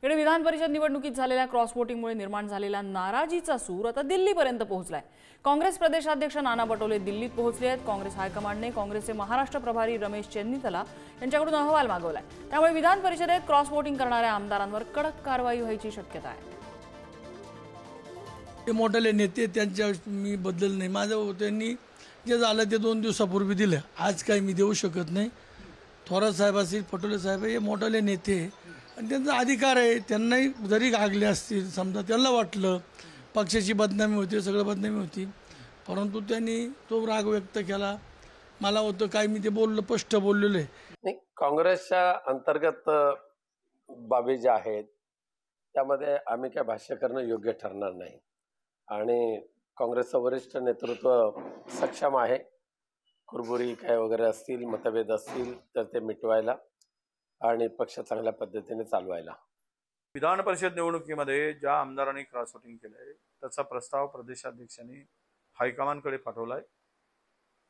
इकडे विधान परिषद निवडणुकीत झालेल्या क्रॉस वोटिंगमुळे निर्माण झालेला नाराजीचा सूर आता दिल्लीपर्यंत पोहोचलाय। काँग्रेस प्रदेशाध्यक्ष नाना पटोले दिल्लीत पोहोचले आहेत। काँग्रेस हायकमांडने काँग्रेसचे महाराष्ट्र प्रभारी रमेश चेन्नितला यांच्याकडून अहवाल मागवलाय। त्यामुळे विधान परिषदेत क्रॉस वोटिंग करणाऱ्या आमदारांवर कडक कारवाई व्हायची शक्यता आहे। ते मोठे नेते त्यांच्या मी बदल नाही, माझं त्यांनी जे झालं ते 2 दिवसापूर्वी दिलं, आज काही मी देऊ शकत नाही। थोरात साहेब असतील, पटोले साहेब हे मोठे नेते आणि त्यांचा अधिकार आहे, त्यांनाही जरी गागले असतील, समजा त्यांना वाटलं पक्षाची बदनामी होती, सगळं बदनामी होती, परंतु त्यांनी तो राग व्यक्त केला। मला होतं काय मी ते बोललो, स्पष्ट बोललेलो आहे। नाही, काँग्रेसच्या अंतर्गत बाबी ज्या आहेत त्यामध्ये आम्ही काय भाष्य करणं योग्य ठरणार नाही आणि काँग्रेसचं वरिष्ठ नेतृत्व सक्षम आहे। कुरबुरी काय वगैरे असतील, मतभेद असतील तर ते मिटवायला आणि पक्ष चांगल्या पद्धतीने चालवायला। विधान परिषद निवडणुकीमध्ये ज्या आमदारांनी क्रॉस वोटिंग केलंय त्याचा प्रस्ताव प्रदेशाध्यक्षांनी हायकमांडकडे पाठवलाय।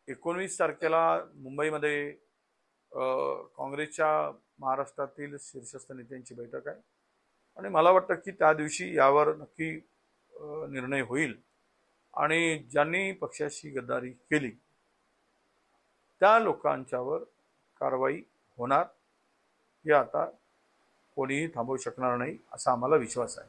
19 तारखेला मुंबईमध्ये काँग्रेसच्या महाराष्ट्रातील शीर्षस्थ नेत्यांची बैठक आहे आणि मला वाटतं की त्या दिवशी यावर नक्की निर्णय होईल आणि ज्यांनी पक्षाशी गद्दारी केली त्या लोकांच्यावर कारवाई होणार, हे आता कोणीही थांबवू शकणार नाही असा आम्हाला विश्वास आहे।